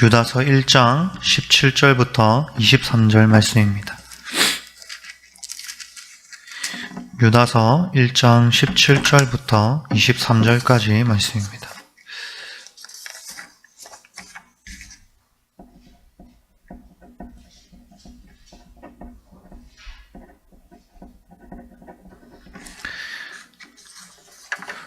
유다서 1장 17절부터 23절 말씀입니다. 유다서 1장 17절부터 23절까지 말씀입니다.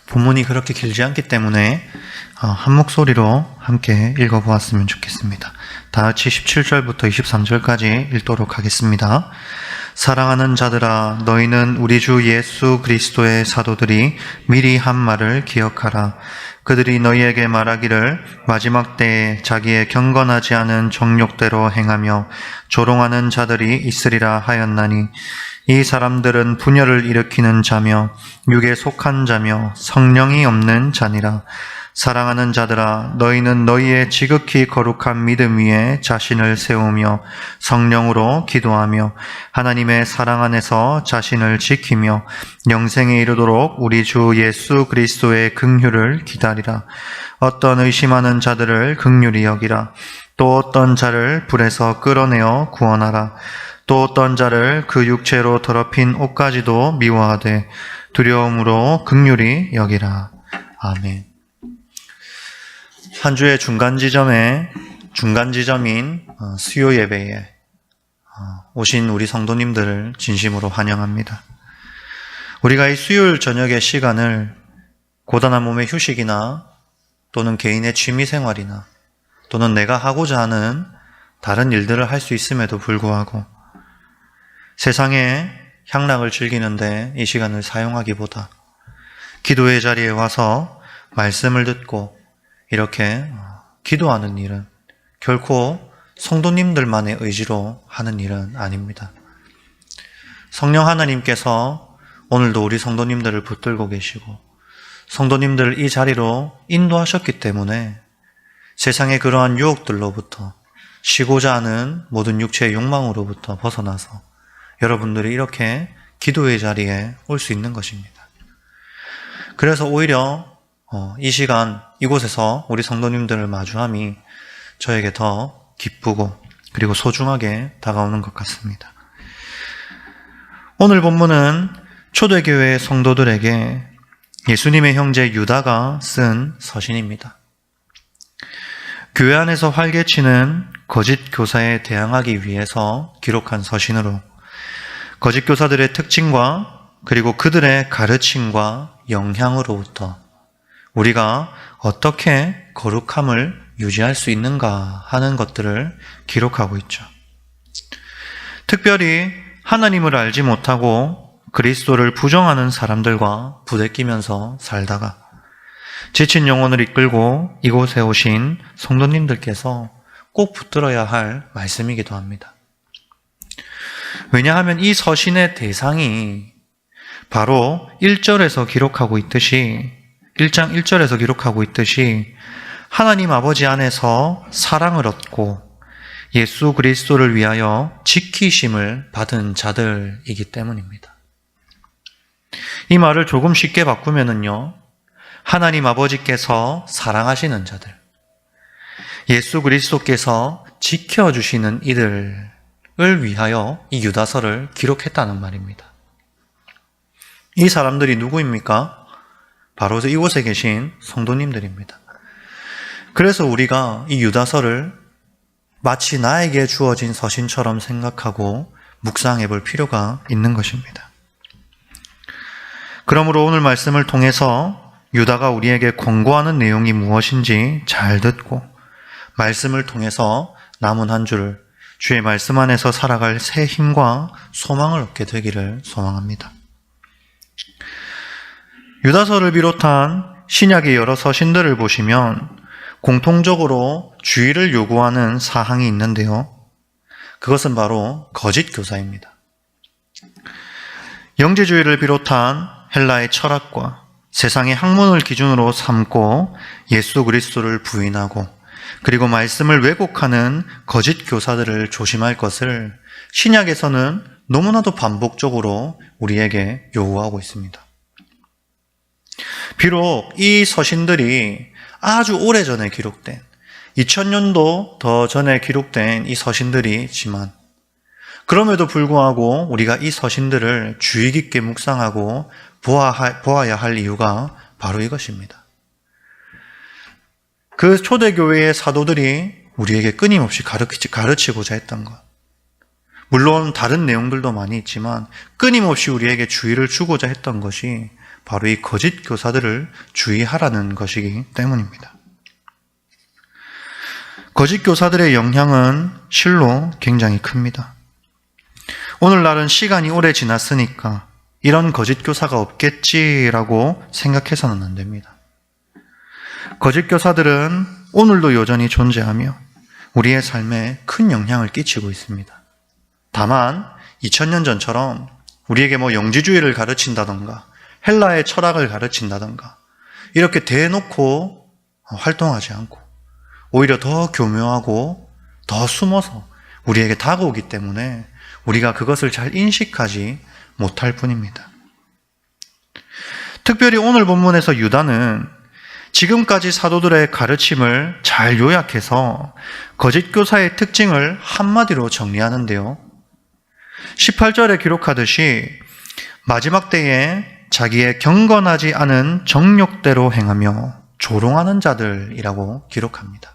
본문이 그렇게 길지 않기 때문에 한 목소리로 함께 읽어보았으면 좋겠습니다. 다 같이 17절부터 23절까지 읽도록 하겠습니다. 사랑하는 자들아, 너희는 우리 주 예수 그리스도의 사도들이 미리 한 말을 기억하라. 그들이 너희에게 말하기를 마지막 때에 자기의 경건하지 않은 정욕대로 행하며 조롱하는 자들이 있으리라 하였나니, 이 사람들은 분열을 일으키는 자며 육에 속한 자며 성령이 없는 자니라. 사랑하는 자들아, 너희는 너희의 지극히 거룩한 믿음 위에 자신을 세우며 성령으로 기도하며 하나님의 사랑 안에서 자신을 지키며 영생에 이르도록 우리 주 예수 그리스도의 긍휼을 기다리라. 어떤 의심하는 자들을 긍휼히 여기라. 또 어떤 자를 불에서 끌어내어 구원하라. 또 어떤 자를 그 육체로 더럽힌 옷까지도 미워하되 두려움으로 긍휼히 여기라. 아멘. 한 주의 중간 지점인 수요 예배에 오신 우리 성도님들을 진심으로 환영합니다. 우리가 이 수요일 저녁의 시간을 고단한 몸의 휴식이나 또는 개인의 취미 생활이나 또는 내가 하고자 하는 다른 일들을 할 수 있음에도 불구하고 세상의 향락을 즐기는데 이 시간을 사용하기보다 기도의 자리에 와서 말씀을 듣고 이렇게 기도하는 일은 결코 성도님들만의 의지로 하는 일은 아닙니다. 성령 하나님께서 오늘도 우리 성도님들을 붙들고 계시고 성도님들을 이 자리로 인도하셨기 때문에 세상의 그러한 유혹들로부터, 쉬고자 하는 모든 육체의 욕망으로부터 벗어나서 여러분들이 이렇게 기도의 자리에 올 수 있는 것입니다. 그래서 오히려 이 시간 이곳에서 우리 성도님들을 마주함이 저에게 더 기쁘고 그리고 소중하게 다가오는 것 같습니다. 오늘 본문은 초대교회 성도들에게 예수님의 형제 유다가 쓴 서신입니다. 교회 안에서 활개치는 거짓 교사에 대항하기 위해서 기록한 서신으로 거짓 교사들의 특징과 그리고 그들의 가르침과 영향으로부터 우리가 어떻게 거룩함을 유지할 수 있는가 하는 것들을 기록하고 있죠. 특별히 하나님을 알지 못하고 그리스도를 부정하는 사람들과 부대끼면서 살다가 지친 영혼을 이끌고 이곳에 오신 성도님들께서 꼭 붙들어야 할 말씀이기도 합니다. 왜냐하면 이 서신의 대상이 바로 1절에서 기록하고 있듯이 1장 1절에서 기록하고 있듯이 하나님 아버지 안에서 사랑을 얻고 예수 그리스도를 위하여 지키심을 받은 자들이기 때문입니다. 이 말을 조금 쉽게 바꾸면은요, 하나님 아버지께서 사랑하시는 자들, 예수 그리스도께서 지켜주시는 이들을 위하여 이 유다서를 기록했다는 말입니다. 이 사람들이 누구입니까? 바로 이곳에 계신 성도님들입니다. 그래서 우리가 이 유다서를 마치 나에게 주어진 서신처럼 생각하고 묵상해 볼 필요가 있는 것입니다. 그러므로 오늘 말씀을 통해서 유다가 우리에게 권고하는 내용이 무엇인지 잘 듣고 말씀을 통해서 남은 한 주를 주의 말씀 안에서 살아갈 새 힘과 소망을 얻게 되기를 소망합니다. 유다서를 비롯한 신약의 여러 서신들을 보시면 공통적으로 주의를 요구하는 사항이 있는데요. 그것은 바로 거짓 교사입니다. 영재주의를 비롯한 헬라의 철학과 세상의 학문을 기준으로 삼고 예수 그리스도를 부인하고 그리고 말씀을 왜곡하는 거짓 교사들을 조심할 것을 신약에서는 너무나도 반복적으로 우리에게 요구하고 있습니다. 비록 이 서신들이 아주 오래전에 기록된 2000년도 더 전에 기록된 이 서신들이지만 그럼에도 불구하고 우리가 이 서신들을 주의 깊게 묵상하고 보아야 할 이유가 바로 이것입니다. 그 초대교회의 사도들이 우리에게 끊임없이 가르치고자 했던 것. 물론 다른 내용들도 많이 있지만 끊임없이 우리에게 주의를 주고자 했던 것이 바로 이 거짓 교사들을 주의하라는 것이기 때문입니다. 거짓 교사들의 영향은 실로 굉장히 큽니다. 오늘날은 시간이 오래 지났으니까 이런 거짓 교사가 없겠지라고 생각해서는 안 됩니다. 거짓 교사들은 오늘도 여전히 존재하며 우리의 삶에 큰 영향을 끼치고 있습니다. 다만 2000년 전처럼 우리에게 영지주의를 가르친다던가 헬라의 철학을 가르친다던가 이렇게 대놓고 활동하지 않고 오히려 더 교묘하고 더 숨어서 우리에게 다가오기 때문에 우리가 그것을 잘 인식하지 못할 뿐입니다. 특별히 오늘 본문에서 유다는 지금까지 사도들의 가르침을 잘 요약해서 거짓 교사의 특징을 한마디로 정리하는데요. 18절에 기록하듯이 마지막 때에 자기의 경건하지 않은 정욕대로 행하며 조롱하는 자들이라고 기록합니다.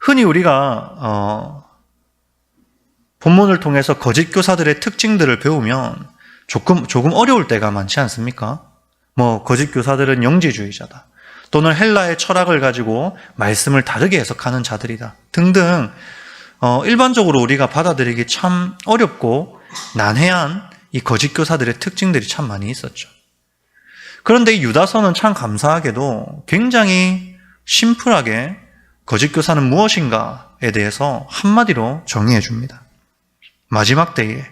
흔히 우리가 본문을 통해서 거짓 교사들의 특징들을 배우면 조금 어려울 때가 많지 않습니까? 거짓 교사들은 영지주의자다. 또는 헬라의 철학을 가지고 말씀을 다르게 해석하는 자들이다. 등등 일반적으로 우리가 받아들이기 참 어렵고 난해한 이 거짓 교사들의 특징들이 참 많이 있었죠. 그런데 이 유다서는 참 감사하게도 굉장히 심플하게 거짓 교사는 무엇인가에 대해서 한마디로 정의해 줍니다. 마지막 때에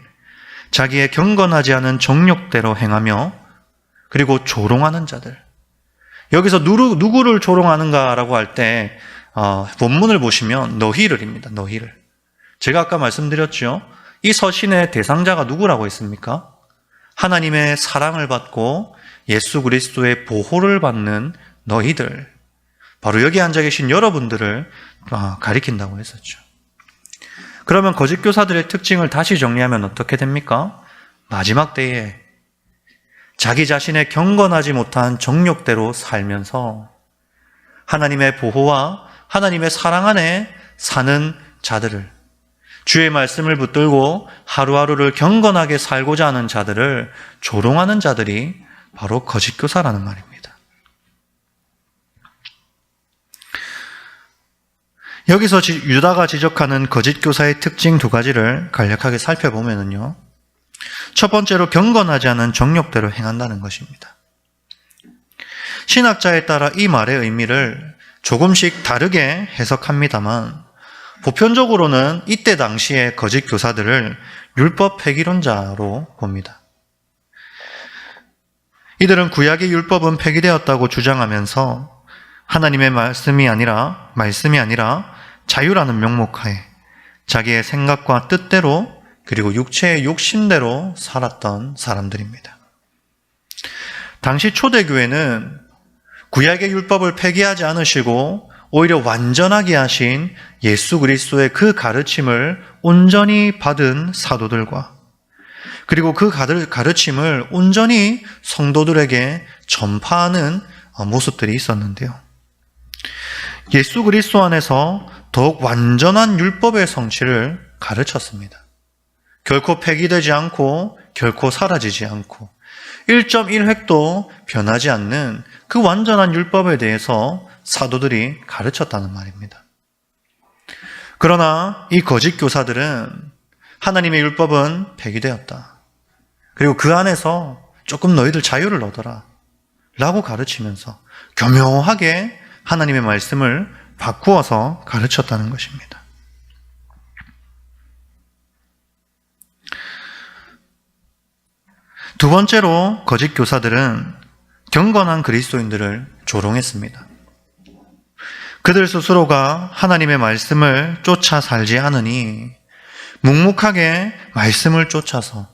자기의 경건하지 않은 정욕대로 행하며 그리고 조롱하는 자들. 여기서 누구를 조롱하는가라고 할 때 본문을 보시면 너희를입니다. 너희를. 제가 아까 말씀드렸죠. 이 서신의 대상자가 누구라고 했습니까? 하나님의 사랑을 받고 예수 그리스도의 보호를 받는 너희들. 바로 여기 앉아 계신 여러분들을 가리킨다고 했었죠. 그러면 거짓 교사들의 특징을 다시 정리하면 어떻게 됩니까? 마지막 때에 자기 자신의 경건하지 못한 정욕대로 살면서 하나님의 보호와 하나님의 사랑 안에 사는 자들을, 주의 말씀을 붙들고 하루하루를 경건하게 살고자 하는 자들을 조롱하는 자들이 바로 거짓 교사라는 말입니다. 여기서 유다가 지적하는 거짓 교사의 특징 두 가지를 간략하게 살펴보면요. 첫 번째로 경건하지 않은 정욕대로 행한다는 것입니다. 신학자에 따라 이 말의 의미를 조금씩 다르게 해석합니다만 보편적으로는 이때 당시의 거짓 교사들을 율법 폐기론자로 봅니다. 이들은 구약의 율법은 폐기되었다고 주장하면서 하나님의 말씀이 아니라 자유라는 명목하에 자기의 생각과 뜻대로 그리고 육체의 욕심대로 살았던 사람들입니다. 당시 초대교회는 구약의 율법을 폐기하지 않으시고 오히려 완전하게 하신 예수 그리스도의 그 가르침을 온전히 받은 사도들과 그리고 그 가르침을 온전히 성도들에게 전파하는 모습들이 있었는데요. 예수 그리스도 안에서 더욱 완전한 율법의 성취를 가르쳤습니다. 결코 폐기되지 않고 결코 사라지지 않고 1.1획도 변하지 않는 그 완전한 율법에 대해서 사도들이 가르쳤다는 말입니다. 그러나 이 거짓 교사들은 하나님의 율법은 폐기되었다. 그리고 그 안에서 조금 너희들 자유를 얻어라 라고 가르치면서 교묘하게 하나님의 말씀을 바꾸어서 가르쳤다는 것입니다. 두 번째로 거짓 교사들은 경건한 그리스도인들을 조롱했습니다. 그들 스스로가 하나님의 말씀을 쫓아 살지 않으니 묵묵하게 말씀을 쫓아서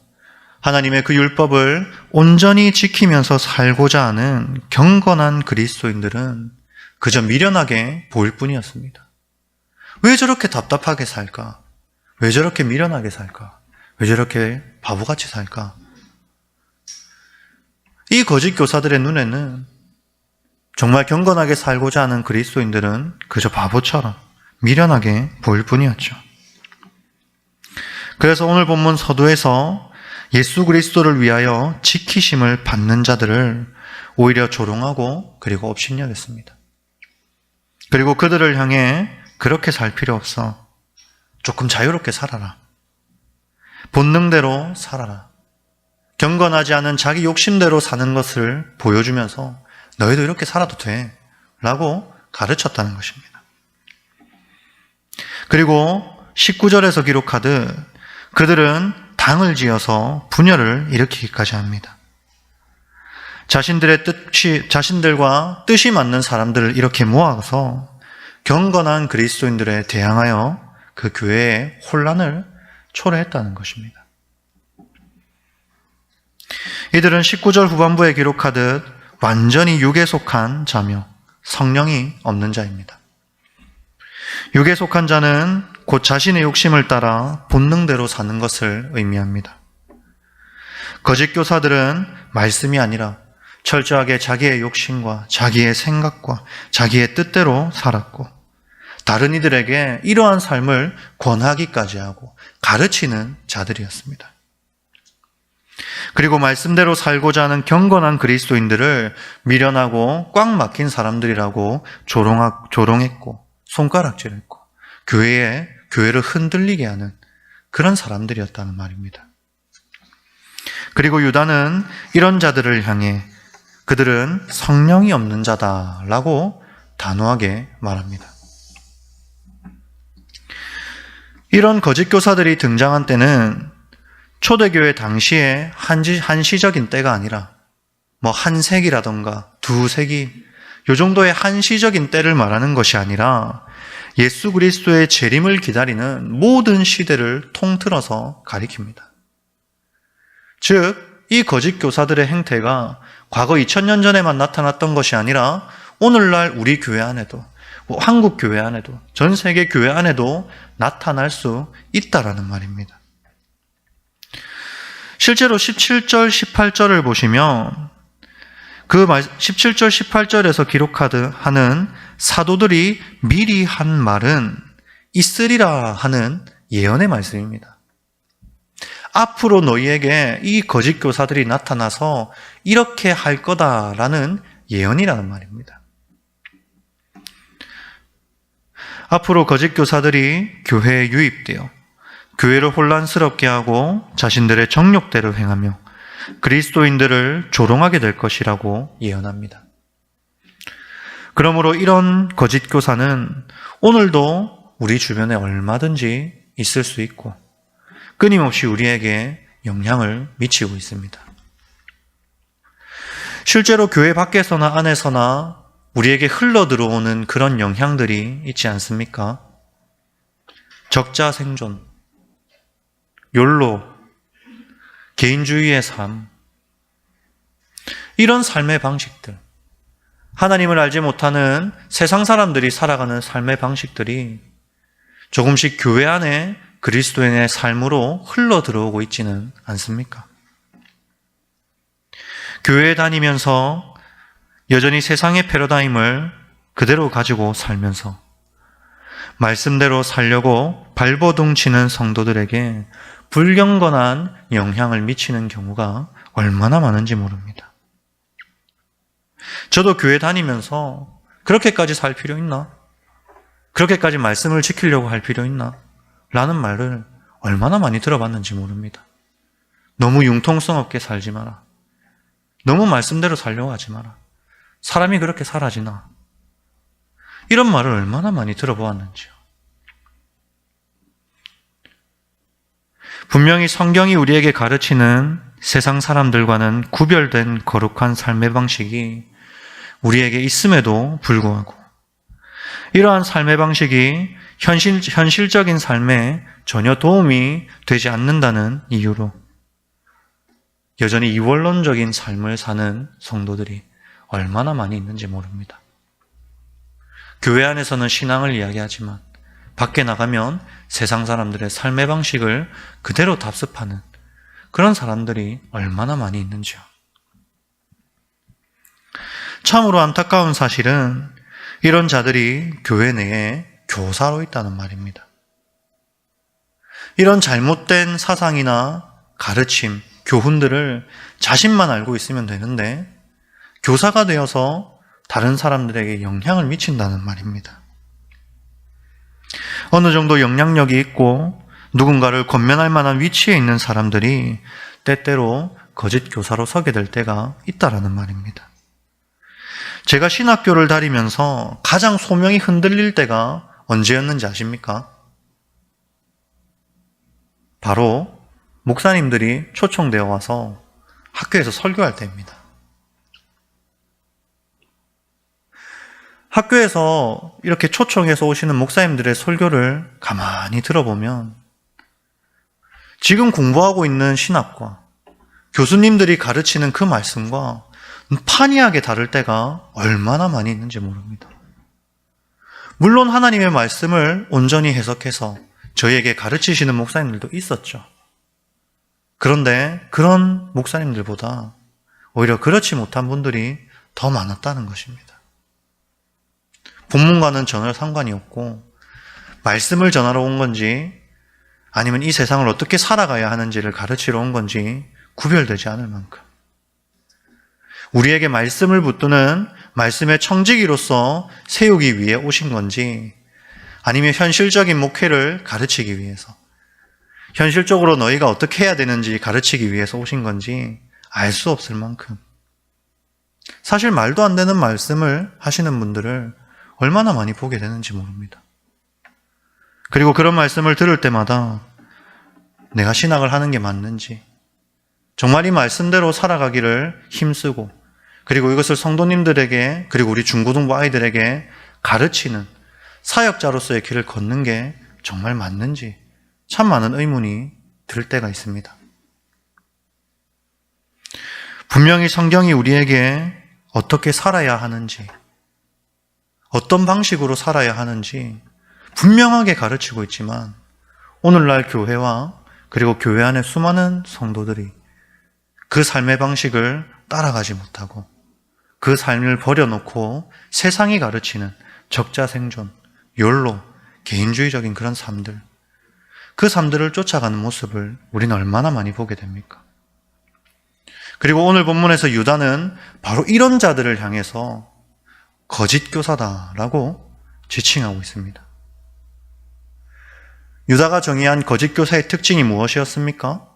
하나님의 그 율법을 온전히 지키면서 살고자 하는 경건한 그리스도인들은 그저 미련하게 보일 뿐이었습니다. 왜 저렇게 답답하게 살까? 왜 저렇게 미련하게 살까? 왜 저렇게 바보같이 살까? 이 거짓 교사들의 눈에는 정말 경건하게 살고자 하는 그리스도인들은 그저 바보처럼 미련하게 보일 뿐이었죠. 그래서 오늘 본문 서두에서 예수 그리스도를 위하여 지키심을 받는 자들을 오히려 조롱하고 그리고 업신여겼습니다. 그리고 그들을 향해 그렇게 살 필요 없어. 조금 자유롭게 살아라. 본능대로 살아라. 경건하지 않은 자기 욕심대로 사는 것을 보여주면서 너희도 이렇게 살아도 돼 라고 가르쳤다는 것입니다. 그리고 19절에서 기록하듯 그들은 당을 지어서 분열을 일으키기까지 합니다. 자신들과 뜻이 맞는 사람들을 이렇게 모아서 경건한 그리스도인들에 대항하여 그 교회에 혼란을 초래했다는 것입니다. 이들은 19절 후반부에 기록하듯 완전히 육에 속한 자며 성령이 없는 자입니다. 육에 속한 자는 곧 자신의 욕심을 따라 본능대로 사는 것을 의미합니다. 거짓 교사들은 말씀이 아니라 철저하게 자기의 욕심과 자기의 생각과 자기의 뜻대로 살았고 다른 이들에게 이러한 삶을 권하기까지 하고 가르치는 자들이었습니다. 그리고 말씀대로 살고자 하는 경건한 그리스도인들을 미련하고 꽉 막힌 사람들이라고 조롱했고 손가락질했고 교회를 흔들리게 하는 그런 사람들이었다는 말입니다. 그리고 유다는 이런 자들을 향해 그들은 성령이 없는 자다라고 단호하게 말합니다. 이런 거짓 교사들이 등장한 때는 초대교회 당시에 한시적인 때가 아니라 한 세기라던가 두 세기 요 정도의 한시적인 때를 말하는 것이 아니라 예수 그리스도의 재림을 기다리는 모든 시대를 통틀어서 가리킵니다. 즉, 이 거짓 교사들의 행태가 과거 2000년 전에만 나타났던 것이 아니라 오늘날 우리 교회 안에도 한국 교회 안에도 전 세계 교회 안에도 나타날 수 있다라는 말입니다. 실제로 17절, 18절을 보시면 그 17절, 18절에서 기록하는 사도들이 미리 한 말은 있으리라 하는 예언의 말씀입니다. 앞으로 너희에게 이 거짓 교사들이 나타나서 이렇게 할 거다라는 예언이라는 말입니다. 앞으로 거짓 교사들이 교회에 유입되어 교회를 혼란스럽게 하고 자신들의 정욕대로 행하며 그리스도인들을 조롱하게 될 것이라고 예언합니다. 그러므로 이런 거짓 교사는 오늘도 우리 주변에 얼마든지 있을 수 있고 끊임없이 우리에게 영향을 미치고 있습니다. 실제로 교회 밖에서나 안에서나 우리에게 흘러 들어오는 그런 영향들이 있지 않습니까? 적자 생존, 욜로, 개인주의의 삶, 이런 삶의 방식들, 하나님을 알지 못하는 세상 사람들이 살아가는 삶의 방식들이 조금씩 교회 안에 그리스도인의 삶으로 흘러 들어오고 있지는 않습니까? 교회에 다니면서 여전히 세상의 패러다임을 그대로 가지고 살면서 말씀대로 살려고 발버둥 치는 성도들에게 불경건한 영향을 미치는 경우가 얼마나 많은지 모릅니다. 저도 교회 다니면서 그렇게까지 살 필요 있나? 그렇게까지 말씀을 지키려고 할 필요 있나? 라는 말을 얼마나 많이 들어봤는지 모릅니다. 너무 융통성 없게 살지 마라. 너무 말씀대로 살려고 하지 마라. 사람이 그렇게 살아지나? 이런 말을 얼마나 많이 들어보았는지요. 분명히 성경이 우리에게 가르치는 세상 사람들과는 구별된 거룩한 삶의 방식이 우리에게 있음에도 불구하고 이러한 삶의 방식이 현실적인 삶에 전혀 도움이 되지 않는다는 이유로 여전히 이원론적인 삶을 사는 성도들이 얼마나 많이 있는지 모릅니다. 교회 안에서는 신앙을 이야기하지만 밖에 나가면 세상 사람들의 삶의 방식을 그대로 답습하는 그런 사람들이 얼마나 많이 있는지요. 참으로 안타까운 사실은 이런 자들이 교회 내에 교사로 있다는 말입니다. 이런 잘못된 사상이나 가르침, 교훈들을 자신만 알고 있으면 되는데 교사가 되어서 다른 사람들에게 영향을 미친다는 말입니다. 어느 정도 영향력이 있고 누군가를 권면할 만한 위치에 있는 사람들이 때때로 거짓 교사로 서게 될 때가 있다라는 말입니다. 제가 신학교를 다니면서 가장 소명이 흔들릴 때가 언제였는지 아십니까? 바로 목사님들이 초청되어 와서 학교에서 설교할 때입니다. 학교에서 이렇게 초청해서 오시는 목사님들의 설교를 가만히 들어보면 지금 공부하고 있는 신학과 교수님들이 가르치는 그 말씀과 판이하게 다를 때가 얼마나 많이 있는지 모릅니다. 물론 하나님의 말씀을 온전히 해석해서 저희에게 가르치시는 목사님들도 있었죠. 그런데 그런 목사님들보다 오히려 그렇지 못한 분들이 더 많았다는 것입니다. 본문과는 전혀 상관이 없고 말씀을 전하러 온 건지 아니면 이 세상을 어떻게 살아가야 하는지를 가르치러 온 건지 구별되지 않을 만큼 우리에게 말씀을 붙드는 말씀의 청지기로서 세우기 위해 오신 건지 아니면 현실적인 목회를 가르치기 위해서 현실적으로 너희가 어떻게 해야 되는지 가르치기 위해서 오신 건지 알 수 없을 만큼 사실 말도 안 되는 말씀을 하시는 분들을 얼마나 많이 보게 되는지 모릅니다. 그리고 그런 말씀을 들을 때마다 내가 신학을 하는 게 맞는지 정말 이 말씀대로 살아가기를 힘쓰고 그리고 이것을 성도님들에게 그리고 우리 중고등부 아이들에게 가르치는 사역자로서의 길을 걷는 게 정말 맞는지 참 많은 의문이 들 때가 있습니다. 분명히 성경이 우리에게 어떻게 살아야 하는지 어떤 방식으로 살아야 하는지 분명하게 가르치고 있지만 오늘날 교회와 그리고 교회 안에 수많은 성도들이 그 삶의 방식을 따라가지 못하고 그 삶을 버려놓고 세상이 가르치는 적자생존, 욜로, 개인주의적인 그런 삶들 그 삶들을 쫓아가는 모습을 우리는 얼마나 많이 보게 됩니까? 그리고 오늘 본문에서 유다는 바로 이런 자들을 향해서 거짓 교사다라고 지칭하고 있습니다. 유다가 정의한 거짓 교사의 특징이 무엇이었습니까?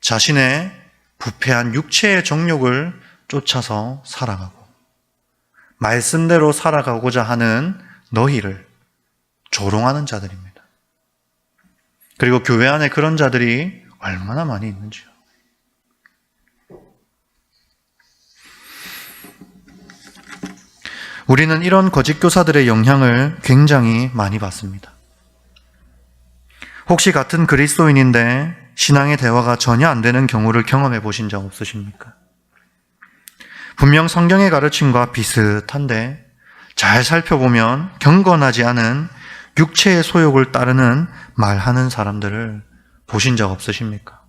자신의 부패한 육체의 정욕을 쫓아서 살아가고 말씀대로 살아가고자 하는 너희를 조롱하는 자들입니다. 그리고 교회 안에 그런 자들이 얼마나 많이 있는지요. 우리는 이런 거짓 교사들의 영향을 굉장히 많이 받습니다. 혹시 같은 그리스도인인데 신앙의 대화가 전혀 안 되는 경우를 경험해 보신 적 없으십니까? 분명 성경의 가르침과 비슷한데 잘 살펴보면 경건하지 않은 육체의 소욕을 따르는 말하는 사람들을 보신 적 없으십니까?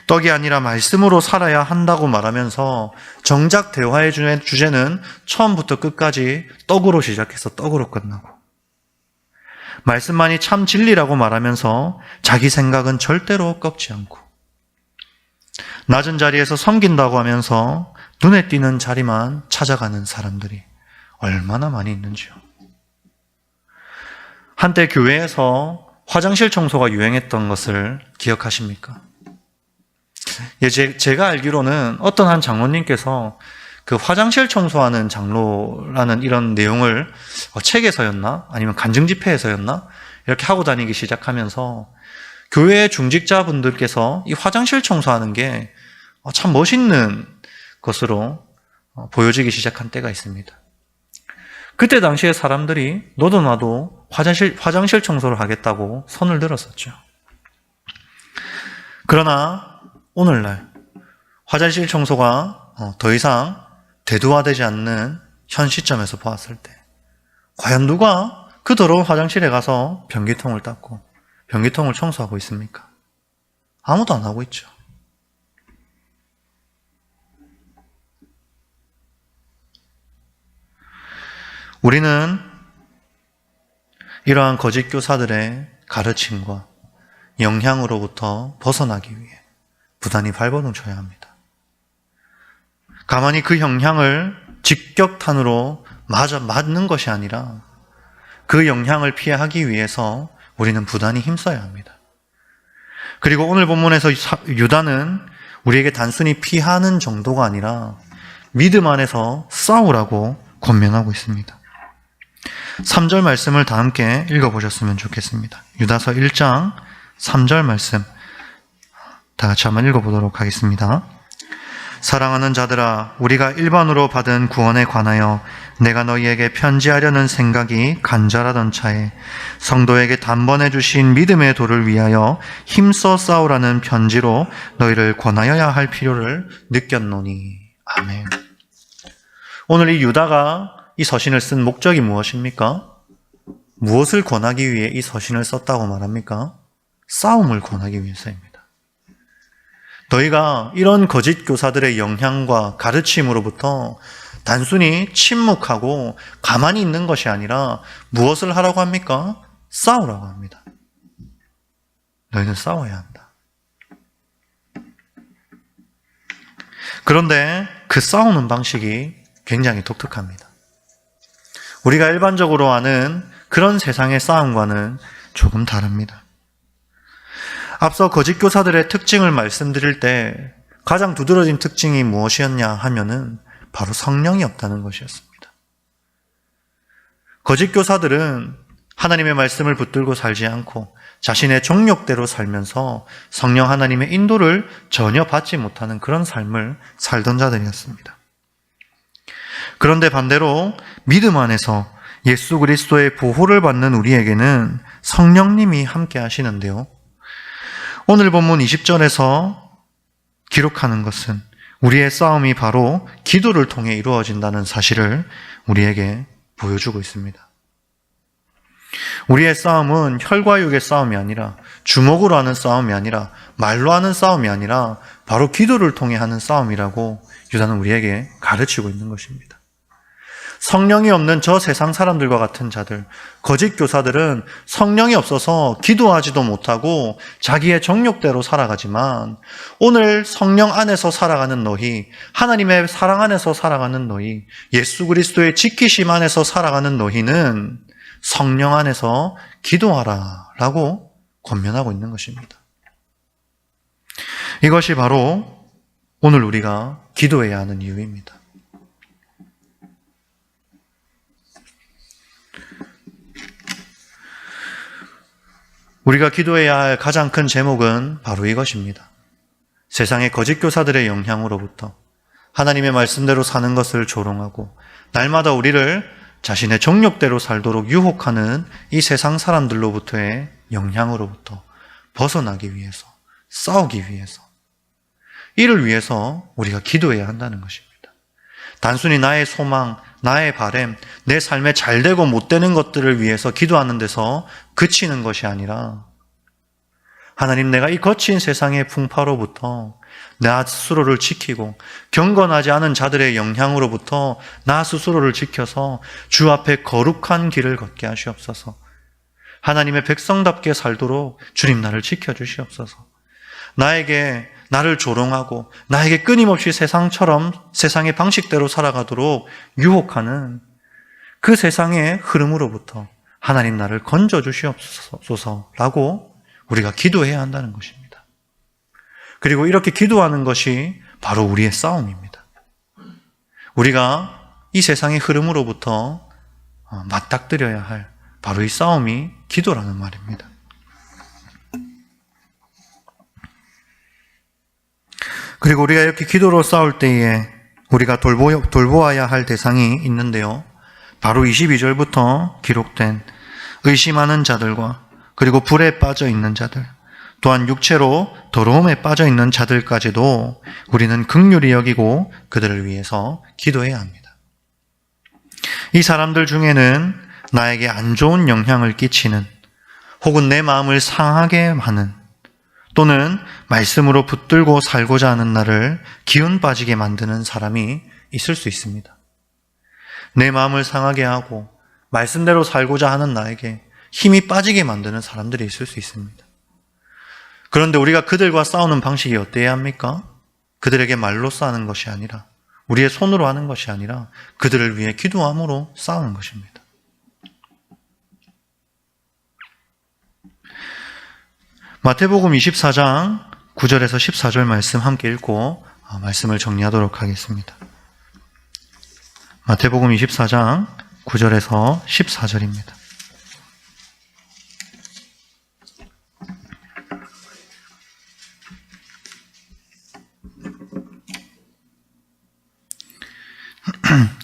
떡이 아니라 말씀으로 살아야 한다고 말하면서 정작 대화의 주제는 처음부터 끝까지 떡으로 시작해서 떡으로 끝나고 말씀만이 참 진리라고 말하면서 자기 생각은 절대로 꺾지 않고 낮은 자리에서 섬긴다고 하면서 눈에 띄는 자리만 찾아가는 사람들이 얼마나 많이 있는지요. 한때 교회에서 화장실 청소가 유행했던 것을 기억하십니까? 제가 알기로는 어떤 한 장로님께서 그 화장실 청소하는 장로라는 이런 내용을 책에서였나? 아니면 간증집회에서였나? 이렇게 하고 다니기 시작하면서 교회 중직자분들께서 이 화장실 청소하는 게 참 멋있는 것으로 보여지기 시작한 때가 있습니다. 그때 당시에 사람들이 너도 나도 화장실 청소를 하겠다고 손을 들었었죠. 그러나 오늘날 화장실 청소가 더 이상 대두화되지 않는 현 시점에서 보았을 때 과연 누가 그 더러운 화장실에 가서 변기통을 닦고 변기통을 청소하고 있습니까? 아무도 안 하고 있죠. 우리는 이러한 거짓 교사들의 가르침과 영향으로부터 벗어나기 위해 부단히 발버둥 쳐야 합니다. 가만히 그 영향을 직격탄으로 맞는 것이 아니라 그 영향을 피하기 위해서 우리는 부단히 힘써야 합니다. 그리고 오늘 본문에서 유다는 우리에게 단순히 피하는 정도가 아니라 믿음 안에서 싸우라고 권면하고 있습니다. 3절 말씀을 다 함께 읽어보셨으면 좋겠습니다. 유다서 1장 3절 말씀 다 같이 한번 읽어보도록 하겠습니다. 사랑하는 자들아, 우리가 일반으로 받은 구원에 관하여 내가 너희에게 편지하려는 생각이 간절하던 차에 성도에게 단번에 주신 믿음의 도를 위하여 힘써 싸우라는 편지로 너희를 권하여야 할 필요를 느꼈노니. 아멘. 오늘 이 유다가 이 서신을 쓴 목적이 무엇입니까? 무엇을 권하기 위해 이 서신을 썼다고 말합니까? 싸움을 권하기 위해서입니다. 너희가 이런 거짓 교사들의 영향과 가르침으로부터 단순히 침묵하고 가만히 있는 것이 아니라 무엇을 하라고 합니까? 싸우라고 합니다. 너희는 싸워야 한다. 그런데 그 싸우는 방식이 굉장히 독특합니다. 우리가 일반적으로 아는 그런 세상의 싸움과는 조금 다릅니다. 앞서 거짓 교사들의 특징을 말씀드릴 때 가장 두드러진 특징이 무엇이었냐 하면은 바로 성령이 없다는 것이었습니다. 거짓 교사들은 하나님의 말씀을 붙들고 살지 않고 자신의 정욕대로 살면서 성령 하나님의 인도를 전혀 받지 못하는 그런 삶을 살던 자들이었습니다. 그런데 반대로 믿음 안에서 예수 그리스도의 보호를 받는 우리에게는 성령님이 함께 하시는데요. 오늘 본문 20절에서 기록하는 것은 우리의 싸움이 바로 기도를 통해 이루어진다는 사실을 우리에게 보여주고 있습니다. 우리의 싸움은 혈과 육의 싸움이 아니라 주먹으로 하는 싸움이 아니라 말로 하는 싸움이 아니라 바로 기도를 통해 하는 싸움이라고 유다는 우리에게 가르치고 있는 것입니다. 성령이 없는 저 세상 사람들과 같은 자들, 거짓 교사들은 성령이 없어서 기도하지도 못하고 자기의 정욕대로 살아가지만 오늘 성령 안에서 살아가는 너희, 하나님의 사랑 안에서 살아가는 너희, 예수 그리스도의 지키심 안에서 살아가는 너희는 성령 안에서 기도하라 라고 권면하고 있는 것입니다. 이것이 바로 오늘 우리가 기도해야 하는 이유입니다. 우리가 기도해야 할 가장 큰 제목은 바로 이것입니다. 세상의 거짓 교사들의 영향으로부터 하나님의 말씀대로 사는 것을 조롱하고 날마다 우리를 자신의 정욕대로 살도록 유혹하는 이 세상 사람들로부터의 영향으로부터 벗어나기 위해서, 싸우기 위해서, 이를 위해서 우리가 기도해야 한다는 것입니다. 단순히 나의 소망, 나의 바램, 내 삶에 잘 되고 못 되는 것들을 위해서 기도하는 데서 그치는 것이 아니라 하나님, 내가 이 거친 세상의 풍파로부터 나 스스로를 지키고 경건하지 않은 자들의 영향으로부터 나 스스로를 지켜서 주 앞에 거룩한 길을 걷게 하시옵소서. 하나님의 백성답게 살도록 주님 나를 지켜주시옵소서. 나를 조롱하고 나에게 끊임없이 세상의 방식대로 살아가도록 유혹하는 그 세상의 흐름으로부터 하나님 나를 건져주시옵소서라고 우리가 기도해야 한다는 것입니다. 그리고 이렇게 기도하는 것이 바로 우리의 싸움입니다. 우리가 이 세상의 흐름으로부터 맞닥뜨려야 할 바로 이 싸움이 기도라는 말입니다. 그리고 우리가 이렇게 기도로 싸울 때에 우리가 돌보아야 할 대상이 있는데요. 바로 22절부터 기록된 의심하는 자들과 그리고 불에 빠져 있는 자들, 또한 육체로 더러움에 빠져 있는 자들까지도 우리는 긍휼히 여기고 그들을 위해서 기도해야 합니다. 이 사람들 중에는 나에게 안 좋은 영향을 끼치는, 혹은 내 마음을 상하게 하는, 또는 말씀으로 붙들고 살고자 하는 나를 기운 빠지게 만드는 사람이 있을 수 있습니다. 내 마음을 상하게 하고 말씀대로 살고자 하는 나에게 힘이 빠지게 만드는 사람들이 있을 수 있습니다. 그런데 우리가 그들과 싸우는 방식이 어때야 합니까? 그들에게 말로 싸우는 것이 아니라, 우리의 손으로 하는 것이 아니라 그들을 위해 기도함으로 싸우는 것입니다. 마태복음 24장 9절에서 14절 말씀 함께 읽고 말씀을 정리하도록 하겠습니다. 마태복음 24장 9절에서 14절입니다.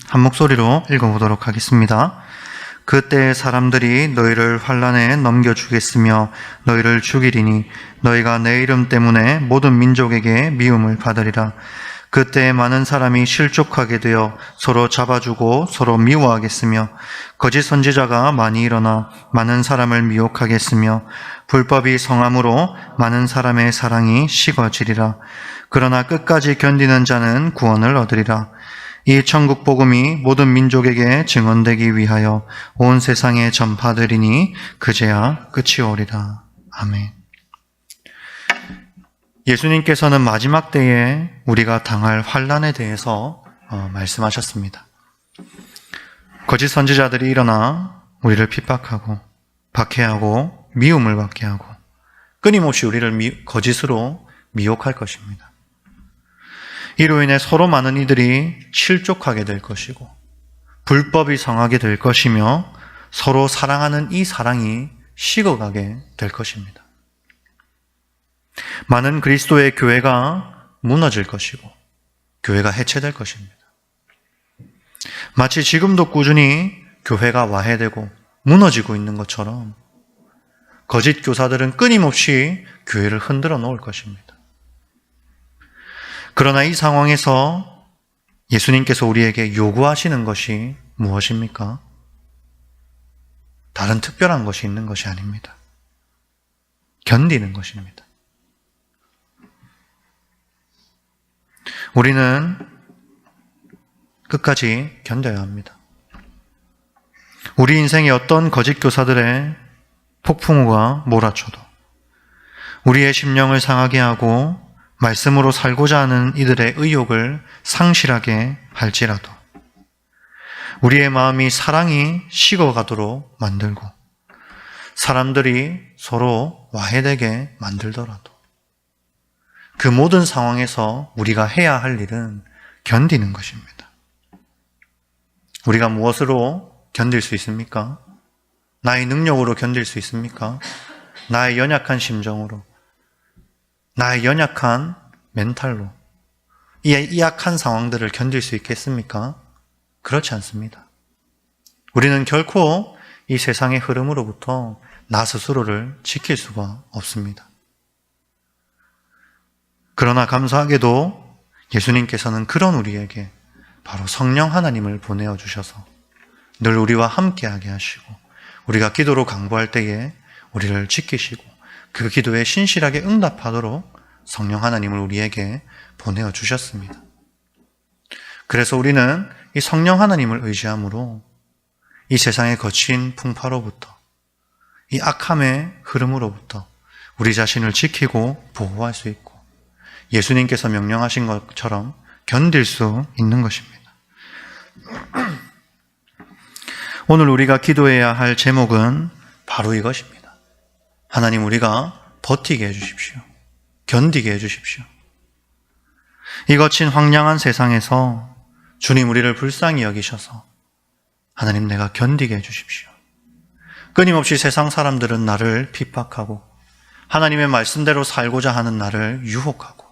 한 목소리로 읽어보도록 하겠습니다. 그때 사람들이 너희를 환난에 넘겨주겠으며 너희를 죽이리니 너희가 내 이름 때문에 모든 민족에게 미움을 받으리라. 그때 많은 사람이 실족하게 되어 서로 잡아주고 서로 미워하겠으며 거짓 선지자가 많이 일어나 많은 사람을 미혹하겠으며 불법이 성함으로 많은 사람의 사랑이 식어지리라. 그러나 끝까지 견디는 자는 구원을 얻으리라. 이 천국 복음이 모든 민족에게 증언되기 위하여 온 세상에 전파되리니 그제야 끝이 오리라. 아멘. 예수님께서는 마지막 때에 우리가 당할 환난에 대해서 말씀하셨습니다. 거짓 선지자들이 일어나 우리를 핍박하고 박해하고 미움을 받게 하고 끊임없이 우리를 거짓으로 미혹할 것입니다. 이로 인해 서로 많은 이들이 실족하게 될 것이고 불법이 성하게 될 것이며 서로 사랑하는 이 사랑이 식어가게 될 것입니다. 많은 그리스도의 교회가 무너질 것이고 교회가 해체될 것입니다. 마치 지금도 꾸준히 교회가 와해되고 무너지고 있는 것처럼 거짓 교사들은 끊임없이 교회를 흔들어 놓을 것입니다. 그러나 이 상황에서 예수님께서 우리에게 요구하시는 것이 무엇입니까? 다른 특별한 것이 있는 것이 아닙니다. 견디는 것입니다. 우리는 끝까지 견뎌야 합니다. 우리 인생에 어떤 거짓 교사들의 폭풍우가 몰아쳐도 우리의 심령을 상하게 하고 말씀으로 살고자 하는 이들의 의욕을 상실하게 할지라도 우리의 마음이 사랑이 식어가도록 만들고 사람들이 서로 와해되게 만들더라도 그 모든 상황에서 우리가 해야 할 일은 견디는 것입니다. 우리가 무엇으로 견딜 수 있습니까? 나의 능력으로 견딜 수 있습니까? 나의 연약한 심정으로, 나의 연약한 멘탈로 이 약한 상황들을 견딜 수 있겠습니까? 그렇지 않습니다. 우리는 결코 이 세상의 흐름으로부터 나 스스로를 지킬 수가 없습니다. 그러나 감사하게도 예수님께서는 그런 우리에게 바로 성령 하나님을 보내어 주셔서 늘 우리와 함께하게 하시고 우리가 기도로 강구할 때에 우리를 지키시고 그 기도에 신실하게 응답하도록 성령 하나님을 우리에게 보내어 주셨습니다. 그래서 우리는 이 성령 하나님을 의지함으로 이 세상의 거친 풍파로부터 이 악함의 흐름으로부터 우리 자신을 지키고 보호할 수 있고 예수님께서 명령하신 것처럼 견딜 수 있는 것입니다. 오늘 우리가 기도해야 할 제목은 바로 이것입니다. 하나님, 우리가 버티게 해주십시오. 견디게 해주십시오. 이 거친 황량한 세상에서 주님 우리를 불쌍히 여기셔서 하나님, 내가 견디게 해주십시오. 끊임없이 세상 사람들은 나를 핍박하고 하나님의 말씀대로 살고자 하는 나를 유혹하고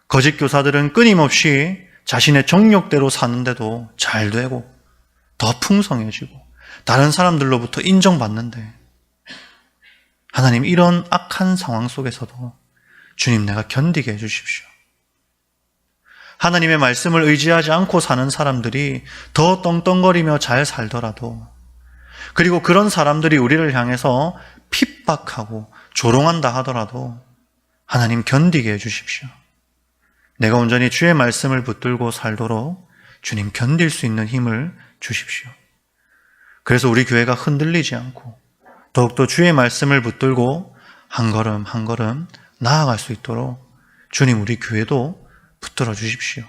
거짓 교사들은 끊임없이 자신의 정욕대로 사는데도 잘 되고 더 풍성해지고 다른 사람들로부터 인정받는데 하나님, 이런 악한 상황 속에서도 주님, 내가 견디게 해주십시오. 하나님의 말씀을 의지하지 않고 사는 사람들이 더 떵떵거리며 잘 살더라도 그리고 그런 사람들이 우리를 향해서 핍박하고 조롱한다 하더라도 하나님 견디게 해주십시오. 내가 온전히 주의 말씀을 붙들고 살도록 주님 견딜 수 있는 힘을 주십시오. 그래서 우리 교회가 흔들리지 않고 더욱더 주의 말씀을 붙들고 한 걸음 한 걸음 나아갈 수 있도록 주님 우리 교회도 붙들어 주십시오.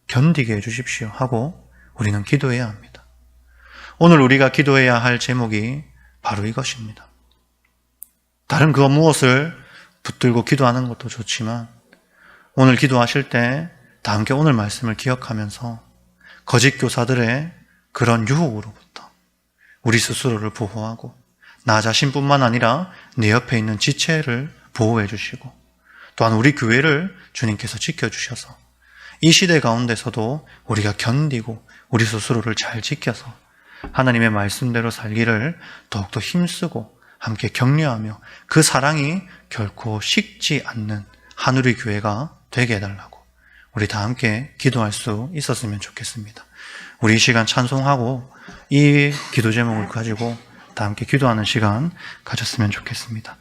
견디게 해주십시오 하고 우리는 기도해야 합니다. 오늘 우리가 기도해야 할 제목이 바로 이것입니다. 다른 그 무엇을 붙들고 기도하는 것도 좋지만 오늘 기도하실 때 다 함께 오늘 말씀을 기억하면서 거짓 교사들의 그런 유혹으로부터 우리 스스로를 보호하고 나 자신뿐만 아니라 내 옆에 있는 지체를 보호해 주시고 또한 우리 교회를 주님께서 지켜주셔서 이 시대 가운데서도 우리가 견디고 우리 스스로를 잘 지켜서 하나님의 말씀대로 살기를 더욱더 힘쓰고 함께 격려하며 그 사랑이 결코 식지 않는 하늘의 교회가 되게 해달라고 우리 다 함께 기도할 수 있었으면 좋겠습니다. 우리 이 시간 찬송하고 이 기도 제목을 가지고 다 함께 기도하는 시간 가졌으면 좋겠습니다.